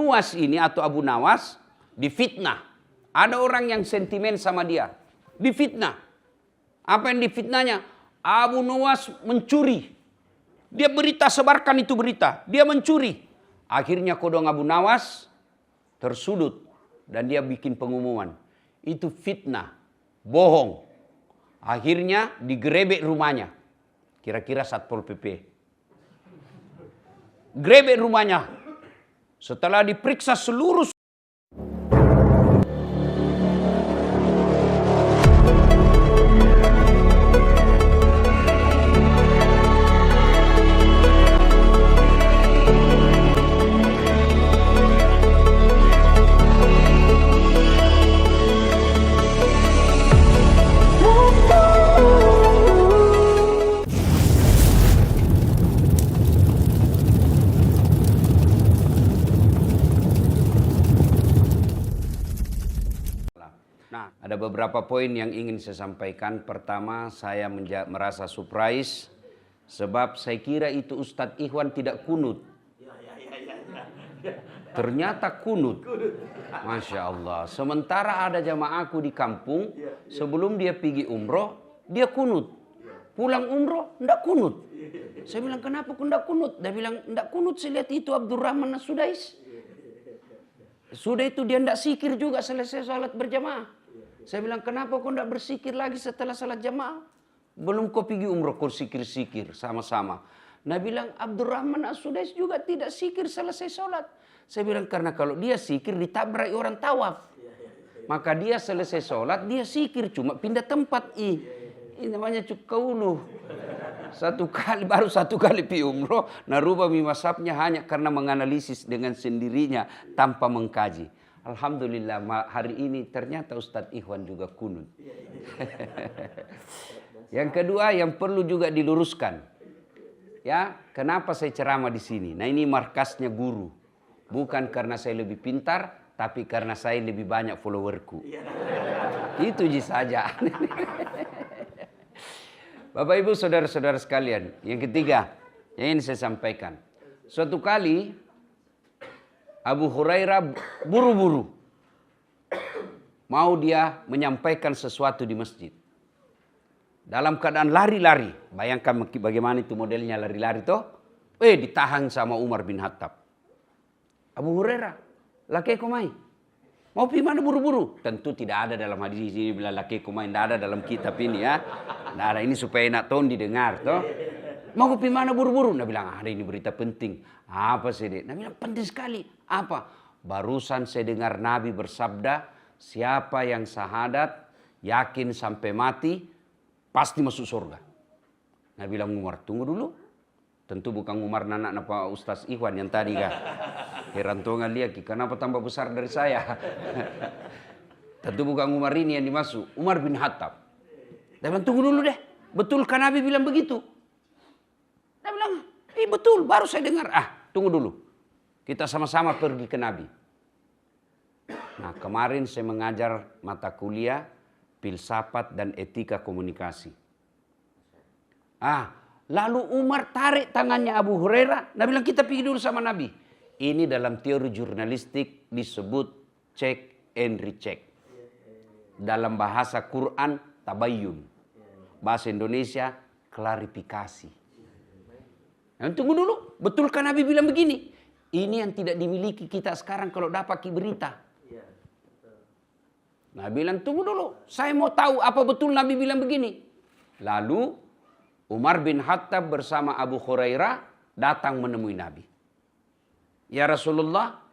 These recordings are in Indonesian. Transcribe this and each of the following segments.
Nuwas ini atau Abu Nawas difitnah. Ada orang yang sentimen sama dia. Difitnah. Apa yang difitnahnya? Abu Nawas mencuri. Dia berita, sebarkan itu berita. Dia mencuri. Akhirnya kodong Abu Nawas tersudut. Dan dia bikin pengumuman. Itu fitnah. Bohong. Akhirnya digerebek rumahnya. Kira-kira Satpol PP. Gerebek rumahnya. Setelah diperiksa seluruh ada beberapa poin yang ingin saya sampaikan. Pertama, saya merasa surprise sebab saya kira itu Ustadz Ikhwan tidak kunut. Ternyata kunut. Masya Allah. Sementara ada jamaahku di kampung, sebelum dia pergi umroh, dia kunut. Pulang umroh, enggak kunut. Saya bilang, kenapa kau enggak kunut? Dia bilang, enggak kunut, saya lihat itu Abdurrahman As-Sudais. Sudah itu dia enggak zikir juga selesai sholat berjamaah. Saya bilang, kenapa kau tidak bersikir lagi setelah salat jamaah? Belum kau pergi umroh, kau sikir-sikir sama-sama. Nah bilang, Abdurrahman As-Sudais juga tidak sikir selesai sholat. Saya bilang, karena kalau dia sikir ditabrak orang tawaf. Maka dia selesai sholat, dia sikir, cuma pindah tempat. Ini namanya cukaunuh. Baru satu kali pergi umroh, narubah masabnya hanya karena menganalisis dengan sendirinya tanpa mengkaji. Alhamdulillah hari ini ternyata Ustadz Ikhwan juga kunut. Yang kedua yang perlu juga diluruskan. Ya, kenapa saya ceramah di sini? Nah, ini markasnya guru. Bukan karena saya lebih pintar, tapi karena saya lebih banyak followerku. Itu saja. Bapak Ibu saudara-saudara sekalian, yang ketiga yang ingin saya sampaikan. Suatu kali Abu Hurairah buru-buru mau dia menyampaikan sesuatu di masjid. Dalam keadaan lari-lari. Bayangkan bagaimana itu modelnya lari-lari toh. Ditahan sama Umar bin Khattab. Abu Hurairah, laki komai. Mau pergi mana buru-buru? Tentu tidak ada dalam hadis ini bilang laki komai. Tidak ada dalam kitab ini ya. Tidak ada, ini supaya nak ton didengar toh. Mau pergi mana buru-buru? Dia bilang, ada ini berita penting. Apa sih dia? Dia bilang, penting sekali. Apa? Barusan saya dengar Nabi bersabda, siapa yang syahadat, yakin sampai mati, pasti masuk surga. Nabi bilang, Umar, tunggu dulu. Tentu bukan Umar nanak Pak Ustaz Ikhwan yang tadi kah. Heran tongan lihat, kenapa tambah besar dari saya? Tentu bukan Umar ini yang dimasuk. Umar bin Khattab. Dia bilang, tunggu dulu deh. Betulkah Nabi bilang begitu? Dia bilang, betul, baru saya dengar. Tunggu dulu. Kita sama-sama pergi ke Nabi. Nah, kemarin saya mengajar mata kuliah filsafat dan etika komunikasi. Lalu Umar tarik tangannya Abu Hurairah. Nabi bilang, kita pergi dulu sama Nabi. Ini dalam teori jurnalistik disebut check and recheck. Dalam bahasa Quran, tabayyun. Bahasa Indonesia, klarifikasi. Nah, tunggu dulu, betulkah Nabi bilang begini? Ini yang tidak dimiliki kita sekarang kalau dapat berita. Nabi bilang, tunggu dulu, saya mau tahu apa betul Nabi bilang begini. Lalu Umar bin Khattab bersama Abu Hurairah datang menemui Nabi. Ya Rasulullah,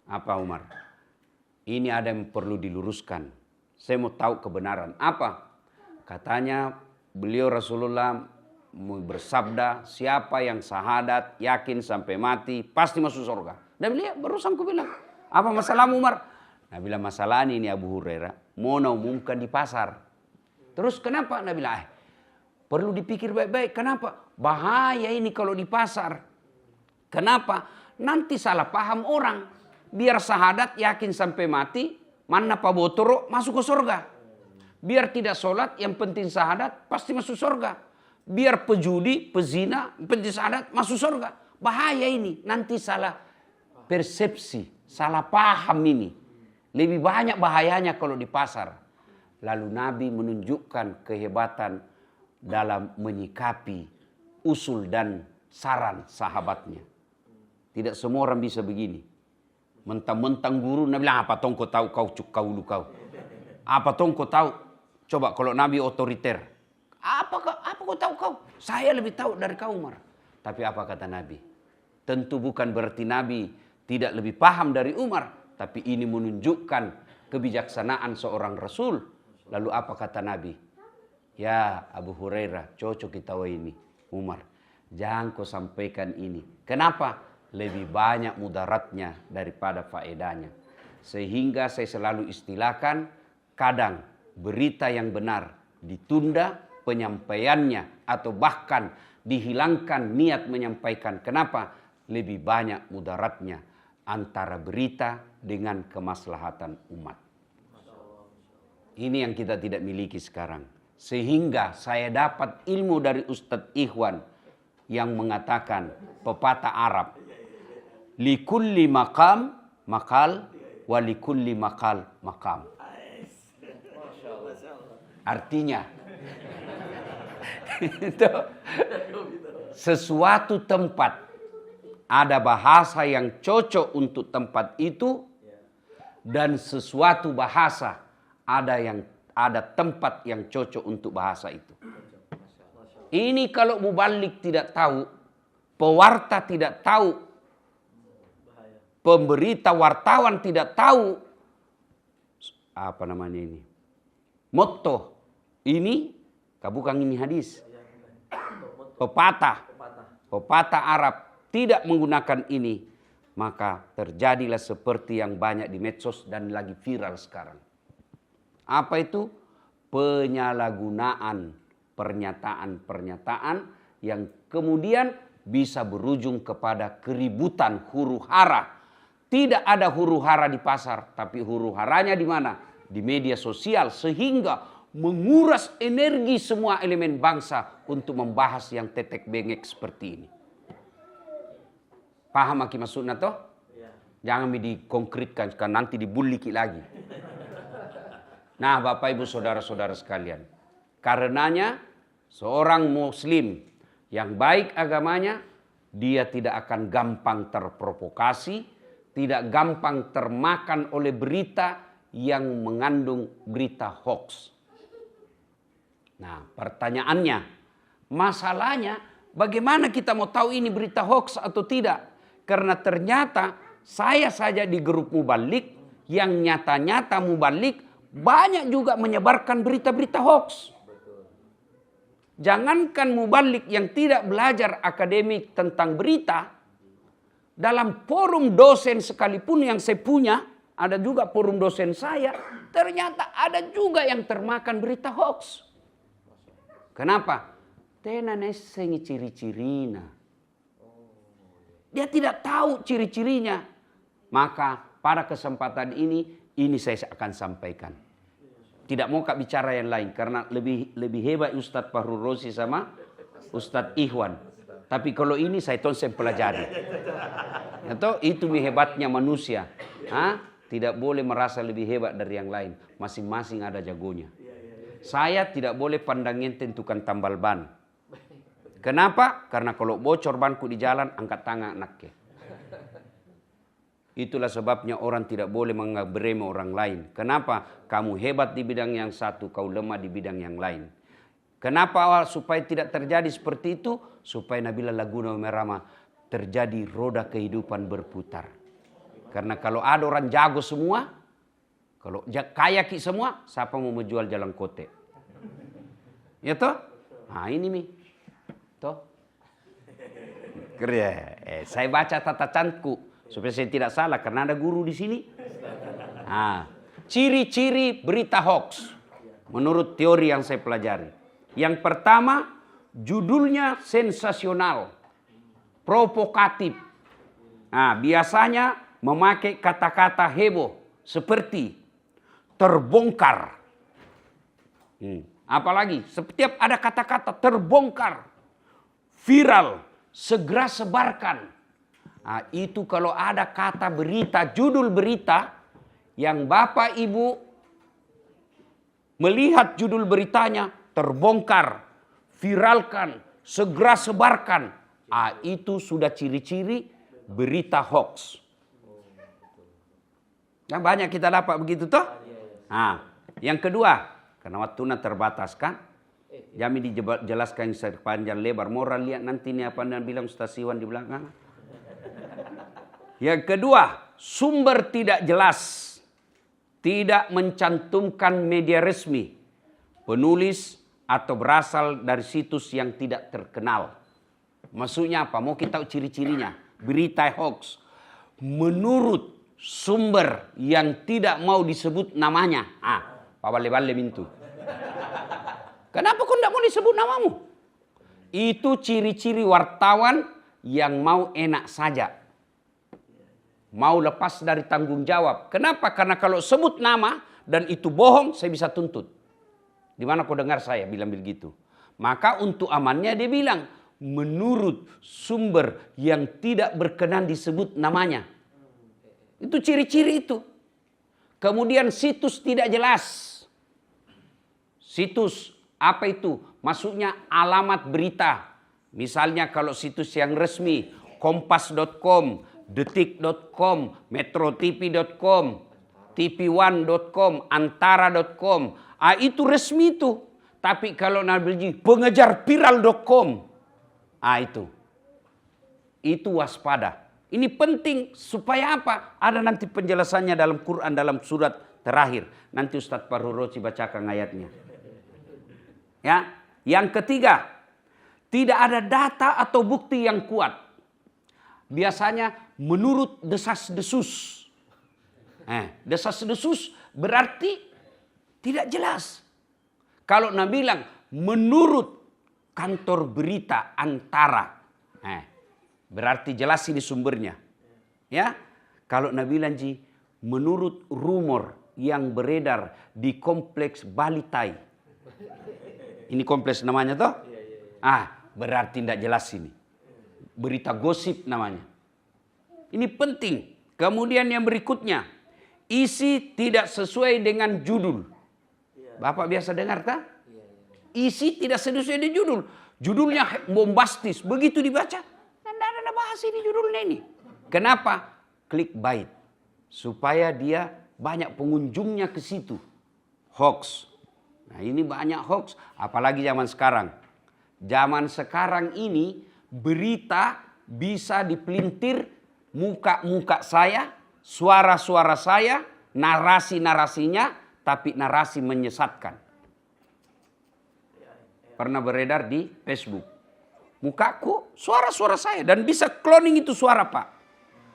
apa Umar? Ini ada yang perlu diluruskan. Saya mau tahu kebenaran. Apa? Katanya beliau Rasulullah bersabda, siapa yang syahadat, yakin sampai mati, pasti masuk surga. Dan beliau barusan aku bilang, apa masalahmu Umar? Nah bilang, masalah ini Abu Hurairah, mau umumkan di pasar. Terus kenapa? Nah bilang, perlu dipikir baik-baik. Kenapa? Bahaya ini kalau di pasar. Kenapa? Nanti salah paham orang. Biar syahadat, yakin sampai mati, mana pak botoro, masuk ke surga. Biar tidak sholat, yang penting syahadat, pasti masuk surga. Biar pejudi, pezina, penting syahadat, masuk surga. Bahaya ini, nanti salah persepsi, salah paham ini. Lebih banyak bahayanya kalau di pasar. Lalu Nabi menunjukkan kehebatan dalam menyikapi usul dan saran sahabatnya. Tidak semua orang bisa begini. Mentang-mentang guru, Nabi bilang, apa tong kau tahu kau lu kau. Apa tong kau tahu? Coba kalau Nabi otoriter. Apa kau tahu kau? Saya lebih tahu dari kau, Umar. Tapi apa kata Nabi? Tentu bukan berarti Nabi tidak lebih paham dari Umar. Tapi ini menunjukkan kebijaksanaan seorang Rasul. Lalu apa kata Nabi? Ya Abu Hurairah, cocok kita ini. Umar, jangan kau sampaikan ini. Kenapa? Lebih banyak mudaratnya daripada faedahnya. Sehingga saya selalu istilahkan, kadang berita yang benar ditunda penyampaiannya atau bahkan dihilangkan niat menyampaikan. Kenapa? Lebih banyak mudaratnya antara berita dengan kemaslahatan umat. Ini yang kita tidak miliki sekarang. Sehingga saya dapat ilmu dari Ustadz Ikhwan yang mengatakan pepatah Arab. Likulli maqam maqal wa likulli maqal maqam. Artinya sesuatu tempat ada bahasa yang cocok untuk tempat itu dan sesuatu bahasa ada tempat yang cocok untuk bahasa itu. Ini kalau mubalik tidak tahu, pewarta tidak tahu, pemberita wartawan tidak tahu, apa namanya ini? Motto. Ini, bukan ini hadis. Pepatah Arab tidak menggunakan ini, maka terjadilah seperti yang banyak di medsos dan lagi viral sekarang. Apa itu? Penyalahgunaan pernyataan-pernyataan yang kemudian bisa berujung kepada keributan huru-hara. Tidak ada huru-hara di pasar, tapi huru-haranya di mana? Di media sosial, sehingga menguras energi semua elemen bangsa untuk membahas yang tetek bengek seperti ini. Paham aki maksudnya toh? Jangan dikonkretkan, karena nanti dibuliki lagi. Nah, Bapak Ibu Saudara-saudara sekalian, karenanya seorang muslim yang baik agamanya, dia tidak akan gampang terprovokasi, tidak gampang termakan oleh berita yang mengandung berita hoax. Nah, pertanyaannya, masalahnya bagaimana kita mau tahu ini berita hoax atau tidak? Karena ternyata saya saja di grup mubalik yang nyata-nyata mubalik banyak juga menyebarkan berita-berita hoax. Jangankan mubalik yang tidak belajar akademik tentang berita, dalam forum dosen sekalipun yang saya punya, ada juga forum dosen saya, ternyata ada juga yang termakan berita hoax. Kenapa? Tenane sengi ciri-cirina. Dia tidak tahu ciri-cirinya. Maka pada kesempatan ini saya akan sampaikan. Tidak mau kak bicara yang lain karena lebih hebat Ustadz Fahru Rosi sama Ustadz Ikhwan. Tapi kalau ini saya pelajari. Atau itu hebatnya manusia. Tidak boleh merasa lebih hebat dari yang lain. Masing-masing ada jagonya. Saya tidak boleh pandangin tentukan tambal ban. Kenapa? Karena kalau bocor banku di jalan, angkat tangan anaknya. Itulah sebabnya orang tidak boleh menganggap remeh orang lain. Kenapa? Kamu hebat di bidang yang satu, kau lemah di bidang yang lain. Kenapa? Supaya tidak terjadi seperti itu, supaya Nabila Laguna Merama terjadi roda kehidupan berputar. Karena kalau ada orang jago semua, kalau kaya ki semua, siapa mau menjual jalan kote? Ya toh? Nah ini mi. Toh? Saya baca tata canku supaya saya tidak salah karena ada guru di sini. Ciri-ciri berita hoax menurut teori yang saya pelajari. Yang pertama, judulnya sensasional, provokatif. Biasanya memakai kata-kata heboh seperti terbongkar. Apalagi setiap ada kata-kata terbongkar, viral, segera sebarkan. Nah, itu kalau ada kata berita, judul berita yang Bapak Ibu melihat judul beritanya terbongkar, viralkan, segera sebarkan. Ah, itu sudah ciri-ciri berita hoax. Yang banyak kita dapat begitu toh? Nah, yang kedua, karena waktunya terbatas kan? Jami dijelaskan sepanjang lebar. Moral lihat nanti nih apa yang bilang Ustaz Iwan di belakang. Yang kedua, sumber tidak jelas. Tidak mencantumkan media resmi. Penulis atau berasal dari situs yang tidak terkenal. Maksudnya apa? Mau kita tahu ciri-cirinya. Berita hoax. Menurut sumber yang tidak mau disebut namanya. Pak Bale-Bale mintu. Kenapa kau tidak mau disebut namamu? Itu ciri-ciri wartawan yang mau enak saja. Mau lepas dari tanggung jawab. Kenapa? Karena kalau sebut nama dan itu bohong, saya bisa tuntut. Di mana kau dengar saya bilang begitu? Maka untuk amannya dia bilang, menurut sumber yang tidak berkenan disebut namanya. Itu ciri-ciri itu. Kemudian situs tidak jelas. Situs apa itu? Maksudnya alamat berita. Misalnya kalau situs yang resmi, kompas.com, detik.com, metrotv.com, tv1.com, antara.com. Itu resmi itu. Tapi kalau Nabi pengejarviral.com. Itu waspada. Ini penting supaya apa? Ada nanti penjelasannya dalam Quran, dalam surat terakhir. Nanti Ustadz Parhuroci bacakan ayatnya. Ya, yang ketiga, tidak ada data atau bukti yang kuat. Biasanya menurut desas-desus. Desas-desus berarti tidak jelas. Kalau Nabi bilang menurut kantor berita Antara, berarti jelas ini sumbernya. Ya, kalau Nabi bilang menurut rumor yang beredar di kompleks Balitai. Ini kompleks namanya toh? Berarti tidak jelas ini. Berita gosip namanya. Ini penting. Kemudian yang berikutnya, isi tidak sesuai dengan judul. Bapak biasa dengar tak? Isi tidak sesuai dengan judul. Judulnya bombastis. Begitu dibaca, tidak ada bahas ini judulnya ini. Kenapa? Clickbait. Supaya dia banyak pengunjungnya ke situ. Hoax. Nah, ini banyak hoax. Apalagi zaman sekarang. Zaman sekarang ini berita bisa dipelintir muka-muka saya, suara-suara saya, narasi-narasinya, tapi narasi menyesatkan. Pernah beredar di Facebook. Mukaku, suara-suara saya. Dan bisa cloning itu suara, Pak.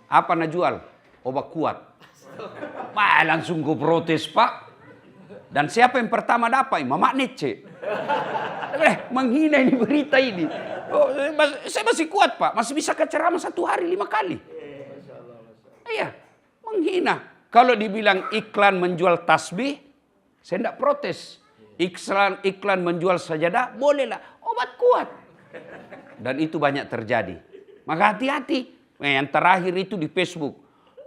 Apa nak jual? Obat kuat. Pak, langsung gue protes, Pak. Dan siapa yang pertama dapat? Mama Nece. Menghina ini berita ini. Saya masih kuat, Pak. Masih bisa ke ceramah 1 hari 5 kali. Iya, menghina. Kalau dibilang iklan menjual tasbih, saya tidak protes. Iklan menjual sajadah, bolehlah. Obat kuat. Dan itu banyak terjadi. Maka hati-hati. Yang terakhir itu di Facebook.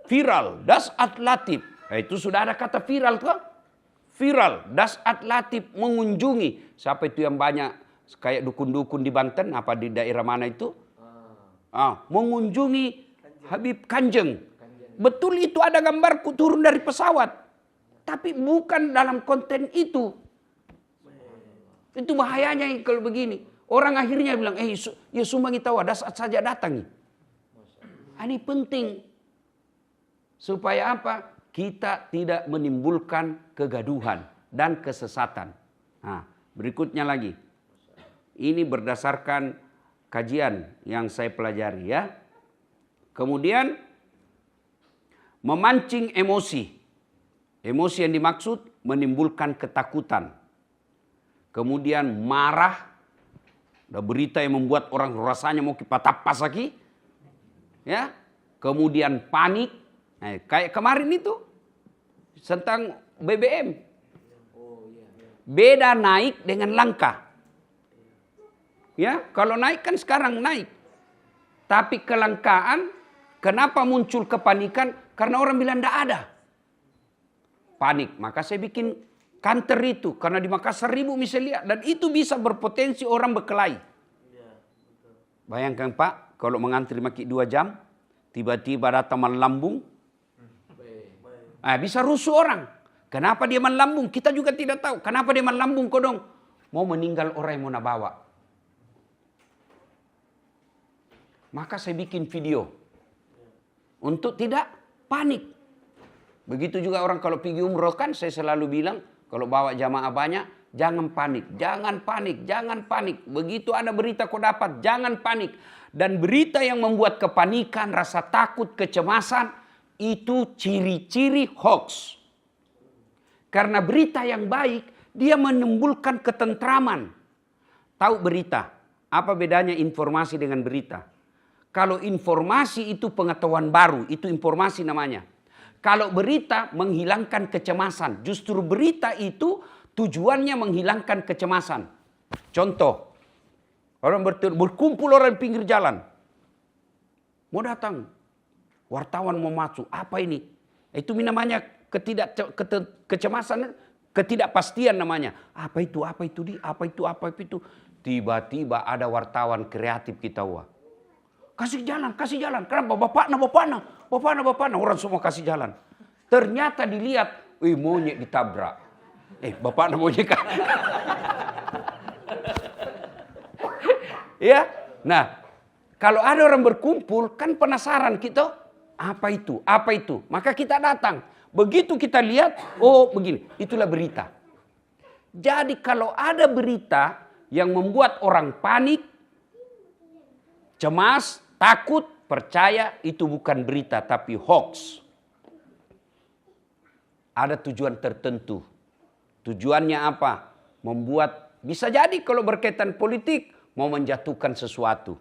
Viral, Dasat Latif. Itu sudah ada kata viral tuh. Viral, Dasat Latif mengunjungi. Siapa itu yang banyak, kayak dukun-dukun di Banten, apa di daerah mana itu? Mengunjungi Habib Kanjeng. Betul itu ada gambarku turun dari pesawat. Tapi bukan dalam konten itu. Itu bahayanya kalau begini. Orang akhirnya bilang, ya sumbangi tahu, Dasat saja datang. Ini penting. Supaya apa? Kita tidak menimbulkan kegaduhan dan kesesatan. Nah, berikutnya lagi. Ini berdasarkan kajian yang saya pelajari ya. Kemudian memancing emosi. Emosi yang dimaksud menimbulkan ketakutan. Kemudian marah. Ada berita yang membuat orang rasanya mau kipatapas lagi. Ya. Kemudian panik. Kayak kemarin itu tentang BBM. Beda naik dengan langka. Ya, kalau naik kan sekarang naik. Tapi kelangkaan Kenapa muncul kepanikan? Karena orang bilang tidak ada. Panik. Maka saya bikin kantor itu. Karena di Makassar 1.000 bisa lihat. Dan itu bisa berpotensi orang berkelahi. Bayangkan Pak, kalau mengantri maki 2 jam, tiba-tiba datang melambung. Bisa rusuh orang. Kenapa dia melambung? Kita juga tidak tahu. Kenapa dia melambung kodong? Mau meninggal orang yang mau nabawa. Maka saya bikin video. Untuk tidak panik. Begitu juga orang kalau pergi umroh kan saya selalu bilang. Kalau bawa jamaah banyak, jangan panik. Jangan panik, jangan panik. Begitu ada berita kau dapat, jangan panik. Dan berita yang membuat kepanikan, rasa takut, kecemasan. Itu ciri-ciri hoax. Karena berita yang baik, dia menimbulkan ketentraman. Tahu berita, apa bedanya informasi dengan berita? Kalau informasi itu pengetahuan baru, itu informasi namanya. Kalau berita menghilangkan kecemasan, justru berita itu tujuannya menghilangkan kecemasan. Contoh, orang berkumpul orang di pinggir jalan. Mau datang, wartawan mau masuk, apa ini? Itu namanya kecemasan, ketidakpastian namanya. Apa itu di, apa itu. Tiba-tiba ada wartawan kreatif kita wah. Kasih jalan. Kenapa? Bapakna. Orang semua kasih jalan. Ternyata dilihat, monyet ditabrak. Bapakna monyet kan. Ya, nah, kalau ada orang berkumpul, kan penasaran kita, apa itu? Maka kita datang. Begitu kita lihat, oh begini, itulah berita. Jadi kalau ada berita yang membuat orang panik, cemas, takut, percaya itu bukan berita tapi hoax. Ada tujuan tertentu. Tujuannya apa? Membuat, bisa jadi kalau berkaitan politik, mau menjatuhkan sesuatu.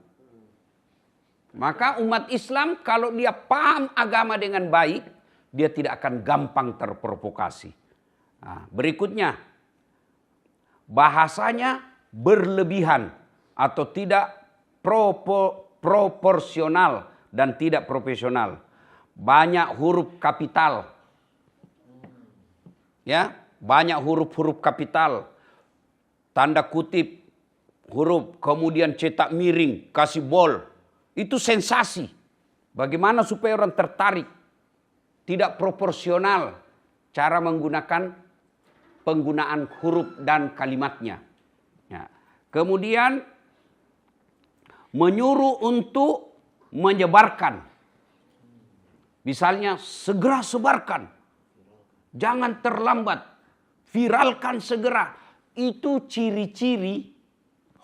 Maka umat Islam kalau dia paham agama dengan baik, dia tidak akan gampang terprovokasi. Nah, berikutnya, bahasanya berlebihan atau tidak proporsional dan tidak profesional. Banyak huruf kapital. Ya, banyak huruf-huruf kapital. Tanda kutip huruf, kemudian cetak miring, kasih bol. Itu sensasi. Bagaimana supaya orang tertarik? Tidak proporsional cara menggunakan penggunaan huruf dan kalimatnya. Ya. Kemudian menyuruh untuk menyebarkan. Misalnya segera sebarkan. Jangan terlambat. Viralkan segera. Itu ciri-ciri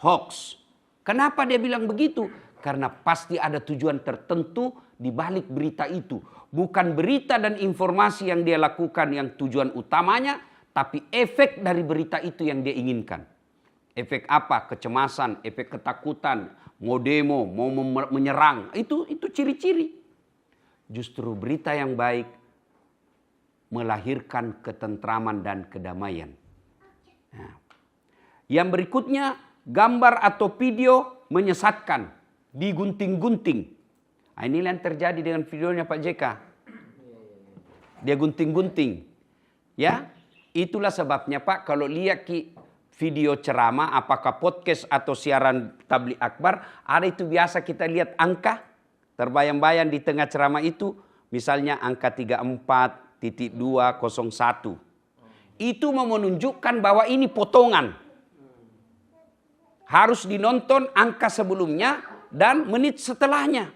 hoax. Kenapa dia bilang begitu? Karena pasti ada tujuan tertentu di balik berita itu. Bukan berita dan informasi yang dia lakukan yang tujuan utamanya, tapi efek dari berita itu yang dia inginkan. Efek apa? Kecemasan, efek ketakutan, mau demo, mau menyerang. Itu ciri-ciri. Justru berita yang baik melahirkan ketentraman dan kedamaian. Nah. Yang berikutnya, gambar atau video menyesatkan, digunting-gunting. Nah, inilah yang terjadi dengan videonya Pak JK. Dia gunting-gunting. Ya, itulah sebabnya Pak, kalau lihat video ceramah, apakah podcast atau siaran tabligh akbar, ada itu biasa kita lihat angka terbayang-bayang di tengah ceramah itu, misalnya angka 34.201. Itu mau menunjukkan bahwa ini potongan. Harus dinonton angka sebelumnya dan menit setelahnya.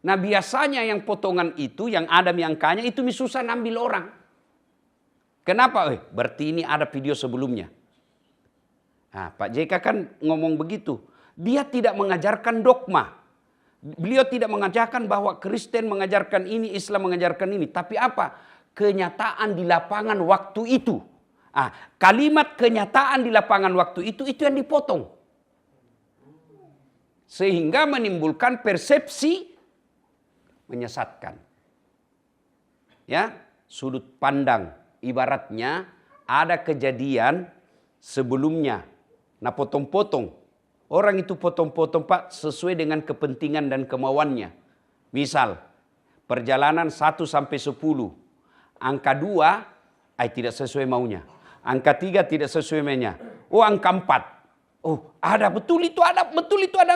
Nah biasanya yang potongan itu, yang ada angkanya, itu susah ngambil orang. Kenapa? Berarti ini ada video sebelumnya. Nah, Pak JK kan ngomong begitu. Dia tidak mengajarkan dogma. Beliau tidak mengajarkan bahwa Kristen mengajarkan ini, Islam mengajarkan ini. Tapi apa? Kenyataan di lapangan waktu itu. Kalimat kenyataan di lapangan waktu itu yang dipotong. Sehingga menimbulkan persepsi menyesatkan. Ya, sudut pandang. Ibaratnya ada kejadian sebelumnya. Nah potong-potong. Orang itu potong-potong Pak sesuai dengan kepentingan dan kemauannya. Misal, perjalanan 1 sampai 10. Angka 2 tidak sesuai maunya. Angka 3 tidak sesuai maunya. Oh, angka 4. Oh, betul itu ada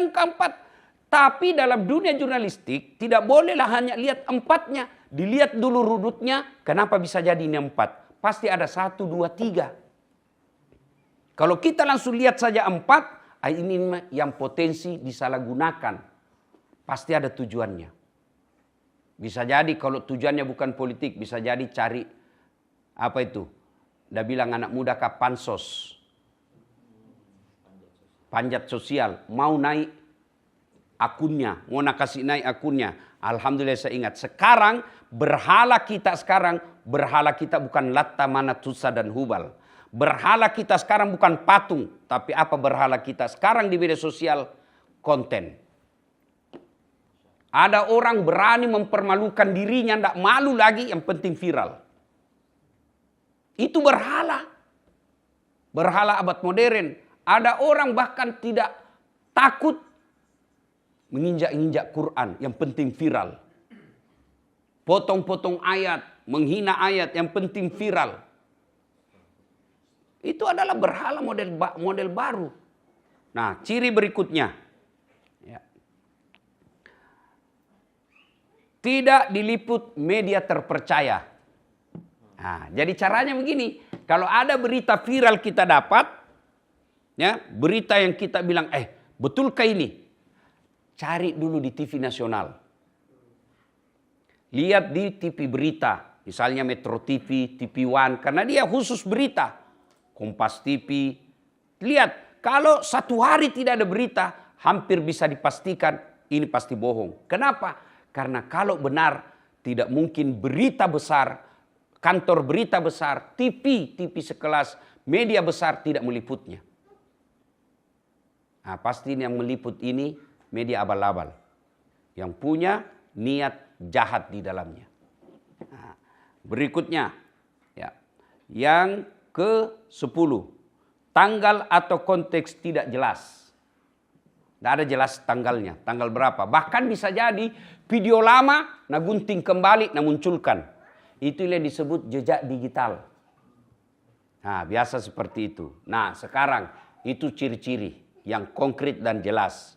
angka 4. Tapi dalam dunia jurnalistik tidak bolehlah hanya lihat 4-nya. Dilihat dulu rudutnya, kenapa bisa jadi ini 4. Pasti ada 1, 2, 3. Kalau kita langsung lihat saja 4, ini yang potensi disalahgunakan. Pasti ada tujuannya. Bisa jadi kalau tujuannya bukan politik, bisa jadi cari apa itu? Udah bilang anak muda kah pansos. Panjat sosial, mau naik akunnya, mau nak kasih naik akunnya. Alhamdulillah saya ingat. Sekarang berhala kita bukan Latta, Manat, Uzza dan Hubal. Berhala kita sekarang bukan patung, tapi apa berhala kita sekarang di media sosial? Konten. Ada orang berani mempermalukan dirinya, tidak malu lagi, yang penting viral. Itu berhala. Berhala abad modern. Ada orang bahkan tidak takut menginjak-injak Quran, yang penting viral. Potong-potong ayat, menghina ayat, yang penting viral. Itu adalah berhala model baru. Nah, ciri berikutnya. Ya. Tidak diliput media terpercaya. Nah, jadi caranya begini. Kalau ada berita viral kita dapat, ya, berita yang kita bilang, betulkah ini? Cari dulu di TV nasional. Lihat di TV berita. Misalnya Metro TV, TV One. Karena dia khusus berita. Kompas TV. Lihat, kalau 1 hari tidak ada berita, hampir bisa dipastikan ini pasti bohong. Kenapa? Karena kalau benar, tidak mungkin berita besar, kantor berita besar, TV sekelas, media besar tidak meliputnya. Nah, pasti yang meliput ini media abal-abal. Yang punya niat jahat di dalamnya. Nah, berikutnya, ya, yang ke-10. Tanggal atau konteks tidak jelas. Tidak ada jelas tanggalnya. Tanggal berapa. Bahkan bisa jadi video lama, gunting kembali, munculkan. Itu yang disebut jejak digital. Nah, biasa seperti itu. Nah, sekarang itu ciri-ciri yang konkret dan jelas.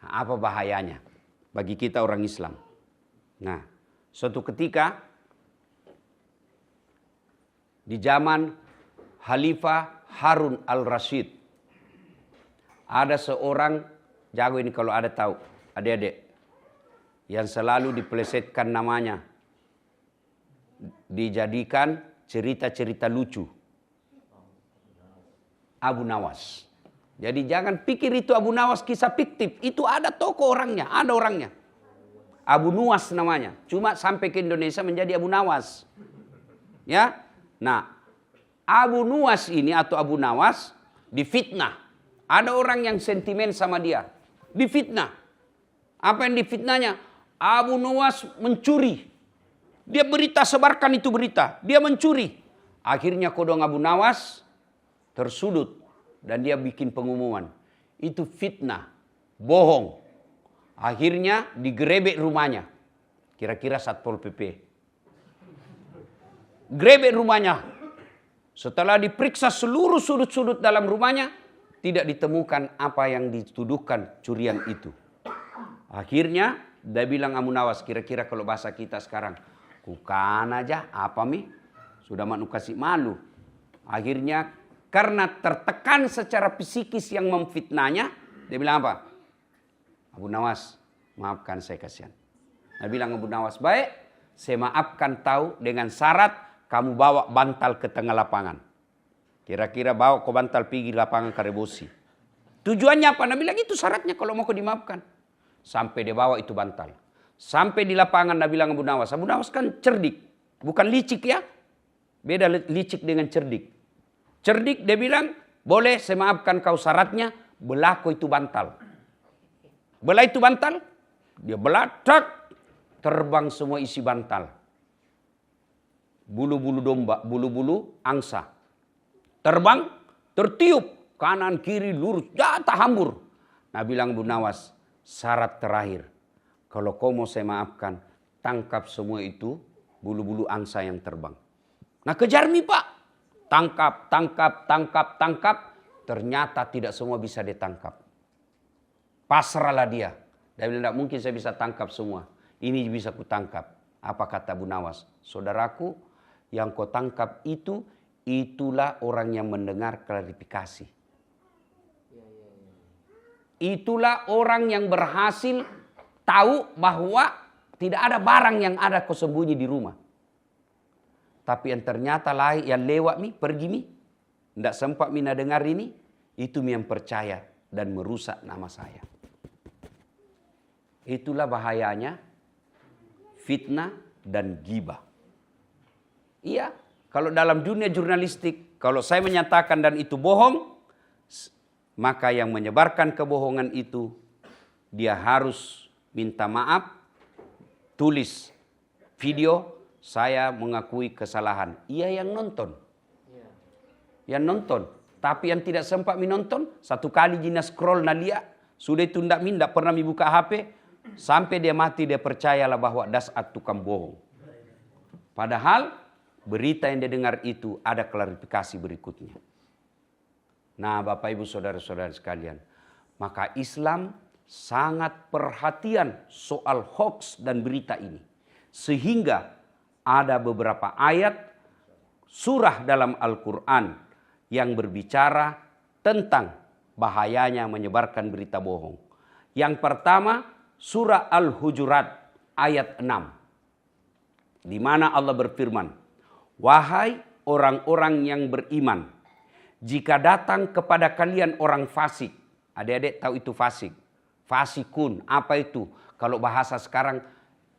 Nah, apa bahayanya bagi kita orang Islam? Nah, suatu ketika di zaman Khalifah Harun al-Rashid, ada seorang, jago ini kalau ada tahu, adik-adik, yang selalu dipelesetkan namanya, dijadikan cerita-cerita lucu. Abu Nawas. Jadi jangan pikir itu Abu Nawas kisah fiktif, itu ada tokoh orangnya, ada orangnya. Abu Nuwas namanya, cuma sampai ke Indonesia menjadi Abu Nawas. Ya, nah, Abu Nuwas ini atau Abu Nawas difitnah. Ada orang yang sentimen sama dia, difitnah. Apa yang difitnahnya? Abu Nuwas mencuri. Dia berita, sebarkan itu berita. Dia mencuri. Akhirnya kodong Abu Nawas tersudut dan dia bikin pengumuman. Itu fitnah, bohong. Akhirnya digerebek rumahnya. Kira-kira Satpol PP. Gerebek rumahnya. Setelah diperiksa seluruh sudut-sudut dalam rumahnya, tidak ditemukan apa yang dituduhkan curian itu. Akhirnya dia bilang Abu Nawas, kira-kira kalau bahasa kita sekarang, bukan aja apa mi? Sudah mau kasih malu. Akhirnya karena tertekan secara psikis yang memfitnahnya, dia bilang apa? Abu Nawas, maafkan saya kasihan. Dia bilang Abu Nawas, baik, saya maafkan tahu dengan syarat kamu bawa bantal ke tengah lapangan. Kira-kira bawa ke bantal pergi lapangan Karebosi. Tujuannya apa? Dia bilang itu syaratnya kalau mau dimaafkan. Sampai dia bawa itu bantal. Sampai di lapangan dia bilang Abu Nawas kan cerdik. Bukan licik ya. Beda licik dengan cerdik. Cerdik dia bilang, boleh saya maafkan kau syaratnya, belah kau itu bantal. Belah itu bantal, dia belah, tak, terbang semua isi bantal. Bulu-bulu domba, bulu-bulu angsa. Terbang, tertiup, kanan, kiri, lurus, jatuh hambur. Nah bilang Abu Nawas, syarat terakhir, Kalau kau mau saya maafkan, tangkap semua itu bulu-bulu angsa yang terbang. Nah kejar mi Pak. Tangkap, tangkap, tangkap, tangkap. Ternyata tidak semua bisa ditangkap. Pasrahlah dia. Dia bilang, tidak mungkin saya bisa tangkap semua. Ini bisa kutangkap. Apa kata Bu Nawas? Saudaraku, yang kau tangkap itu, itulah orang yang mendengar klarifikasi. Itulah orang yang berhasil tahu bahwa tidak ada barang yang ada kau sembunyi di rumah. Tapi yang ternyata yang lewat mi, pergi mi, tidak sempat mina dengar ini, itu mi yang percaya dan merusak nama saya. Itulah bahayanya fitnah dan ghibah. Iya, kalau dalam dunia jurnalistik, kalau saya menyatakan dan itu bohong, maka yang menyebarkan kebohongan itu, dia harus minta maaf, tulis video, saya mengakui kesalahan. Ia yang nonton. Yang nonton. Tapi yang tidak sempat menonton, satu kali jina scroll nalia, sudah itu tidak pernah membuka HP, sampai dia mati dia percayalah bahwa dasar tukang bohong. Padahal berita yang dia dengar itu ada klarifikasi berikutnya. Nah Bapak Ibu Saudara-saudara sekalian, maka Islam sangat perhatian soal hoax dan berita ini. Sehingga ada beberapa ayat surah dalam Al-Quran yang berbicara tentang bahayanya menyebarkan berita bohong. Yang pertama surah Al-Hujurat ayat 6. Di mana Allah berfirman, wahai orang-orang yang beriman, jika datang kepada kalian orang fasik. Adik-adik tahu itu fasik. Fasikun, apa itu? Kalau bahasa sekarang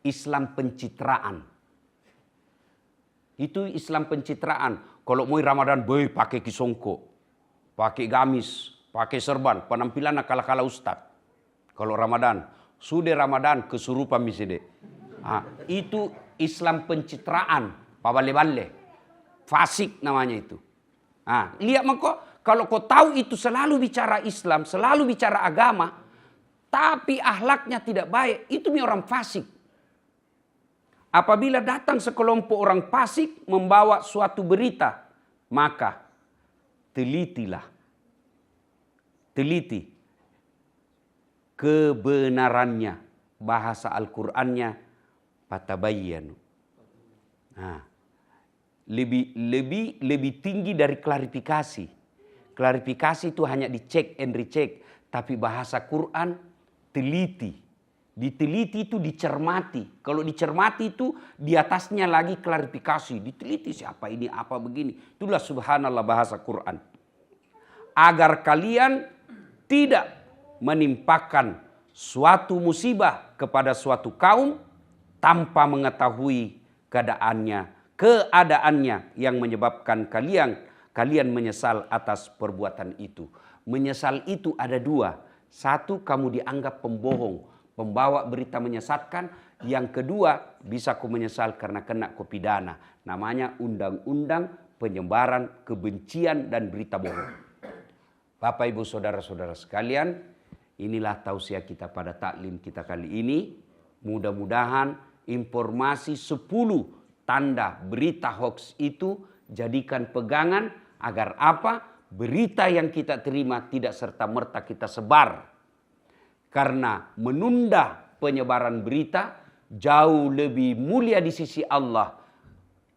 Islam pencitraan. Itu Islam pencitraan. Kalau mau Ramadan, boy pakai kisongko, pakai gamis, pakai serban, penampilan kala-kala ustad. Kalau Ramadan, sudah Ramadan kesurupan misalnya. Itu Islam pencitraan, pabale-bale. Fasik namanya itu. Lihat maka kalau kau tahu itu selalu bicara Islam, selalu bicara agama, tapi akhlaknya tidak baik, itu orang fasik. Apabila datang sekelompok orang fasik membawa suatu berita, maka telitilah. Teliti kebenarannya, bahasa Al-Qur'annya fatabayyanu. Lebih tinggi dari klarifikasi. Klarifikasi itu hanya dicek and recheck, tapi bahasa Quran teliti. Diteliti itu dicermati. Kalau dicermati itu di atasnya lagi klarifikasi. Diteliti siapa ini, apa begini. Itulah subhanallah bahasa Quran. Agar kalian tidak menimpakan suatu musibah kepada suatu kaum tanpa mengetahui keadaannya yang menyebabkan kalian menyesal atas perbuatan itu. Menyesal itu ada dua. Satu, kamu dianggap pembohong, pembawa berita menyesatkan. Yang kedua, bisa kau menyesal karena kena kau pidana. Namanya undang-undang penyebaran kebencian dan berita bohong. Bapak Ibu Saudara-saudara sekalian, inilah tausiah kita pada taklim kita kali ini. Mudah-mudahan informasi 10 tanda berita hoax itu jadikan pegangan agar apa? Berita yang kita terima tidak serta-merta kita sebar. Karena menunda penyebaran berita jauh lebih mulia di sisi Allah.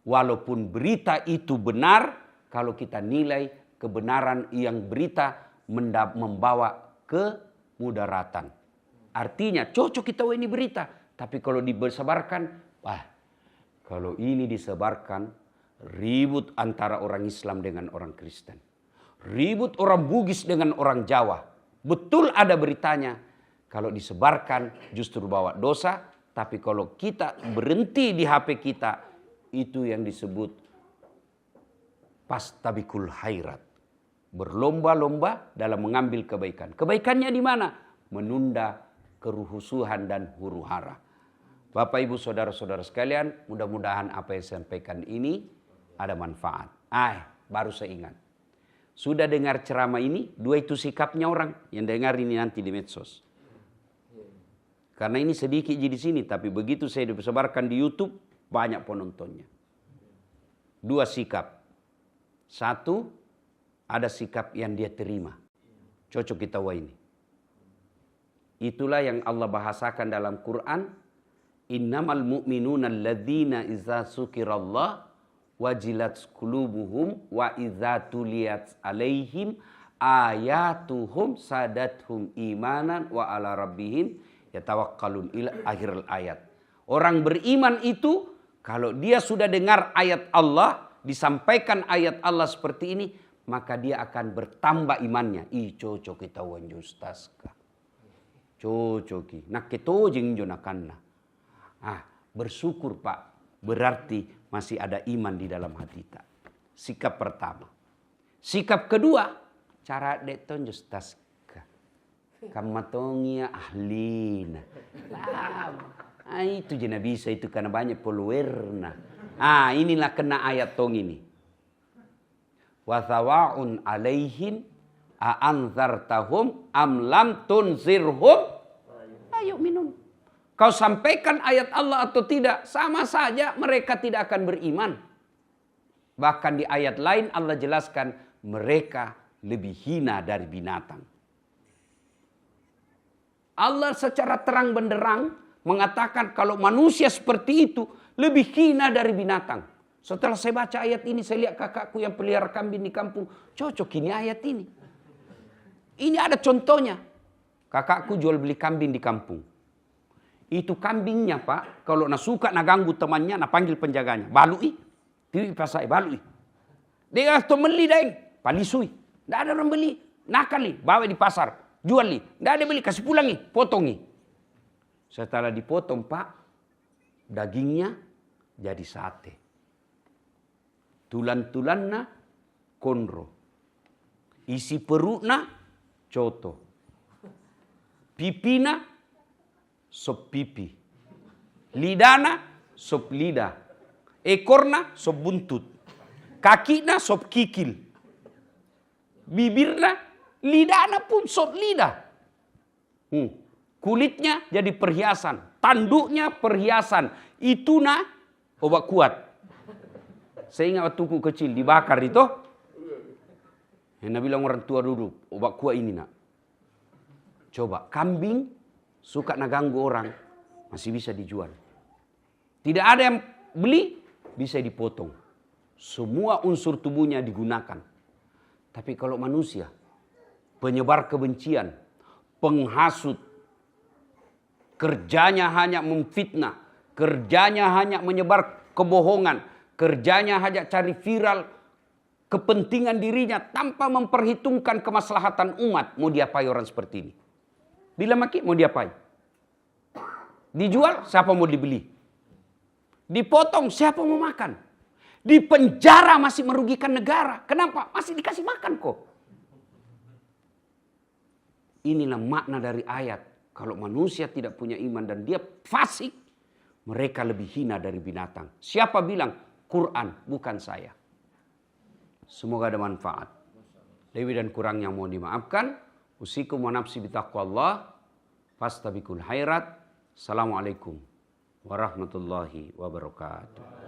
Walaupun berita itu benar, kalau kita nilai kebenaran yang berita membawa kemudaratan. Artinya cocok kita ini berita. Tapi kalau disebarkan, kalau ini disebarkan, ribut antara orang Islam dengan orang Kristen. Ribut orang Bugis dengan orang Jawa. Betul ada beritanya. Kalau disebarkan justru bawa dosa. Tapi kalau kita berhenti di HP kita, itu yang disebut pastabikul khairat. Berlomba-lomba dalam mengambil kebaikan. Kebaikannya di mana? Menunda kerusuhan dan huru-hara. Bapak Ibu Saudara-saudara sekalian, mudah-mudahan apa yang saya sampaikan ini ada manfaat. Baru saya ingat. Sudah dengar ceramah ini, dua itu sikapnya orang yang dengar ini nanti di medsos. Karena ini sedikit di sini, tapi begitu saya disebarkan di YouTube, banyak penontonnya. 2 sikap. 1, ada sikap yang dia terima. Cocok kita ini. Itulah yang Allah bahasakan dalam Quran. Innamal mu'minuna alladzina idza dzukirallah wajilat qulubuhum wa idza tuliyat alaihim ayatuhum sadathum imanan wa ala rabbihim yatawakkalun ila akhir ayat. Orang beriman itu kalau dia sudah dengar ayat Allah, disampaikan ayat Allah seperti ini, maka dia akan bertambah imannya. Cocok kita wanju ustaz ka. Cocok. Nak keto jeng jonakanna. Bersyukur Pak. Berarti masih ada iman di dalam hati kita. Sikap pertama. Sikap kedua, cara deton justas ka. Kamatongia ahlina. Itu jena bisa itu karena banyak followerna. Inilah kena ayat tong ini. Wa thawaun alaihim a'anzartahum am lam tunzirhum ayo minum. Kau sampaikan ayat Allah atau tidak, sama saja mereka tidak akan beriman. Bahkan di ayat lain Allah jelaskan mereka lebih hina dari binatang. Allah secara terang benderang mengatakan kalau manusia seperti itu lebih hina dari binatang. Setelah saya baca ayat ini, saya lihat kakakku yang pelihara kambing di kampung. Cocok ini ayat ini. Ini ada contohnya. Kakakku jual beli kambing di kampung. Itu kambingnya Pak, kalau nak suka nak ganggu temannya, nak panggil penjaganya. Balui, pilih pasai balui. Dia tu beli deng, palisui. Tidak ada orang beli, nakali, bawa di pasar, jual li. Tidak ada beli, kasih pulangi, potongi. Setelah dipotong Pak, dagingnya jadi sate. Tulan-tulanna konro. Isi perutna coto. Pipina sop pipi. Lidana sop lidah. Ekorna sop buntut. Kakina sop kikil. Bibirna, lidana pun sop lidah. Kulitnya jadi perhiasan. Tanduknya perhiasan. Ituna obat kuat. Saya ingat waktu ku kecil dibakar itu. Yang bilang orang tua dulu, obat kuat ini nak. Coba kambing suka nak ganggu orang, masih bisa dijual. Tidak ada yang beli, bisa dipotong. Semua unsur tubuhnya digunakan. Tapi kalau manusia, penyebar kebencian, penghasut, kerjanya hanya memfitnah, kerjanya hanya menyebar kebohongan, kerjanya hanya cari viral kepentingan dirinya tanpa memperhitungkan kemaslahatan umat. Mau diapai orang seperti ini? Bila maki mau diapai? Dijual siapa mau dibeli? Dipotong siapa mau makan? Di penjara masih merugikan negara. Kenapa? Masih dikasih makan kok. Inilah makna dari ayat. Kalau manusia tidak punya iman dan dia fasik, mereka lebih hina dari binatang. Siapa bilang? Quran, bukan saya. Semoga ada manfaat. Lebih dan kurang yang mau dimaafkan. Usikum wa nafsi bitaqwallah. Fastabikul khairat. Assalamualaikum warahmatullahi wabarakatuh.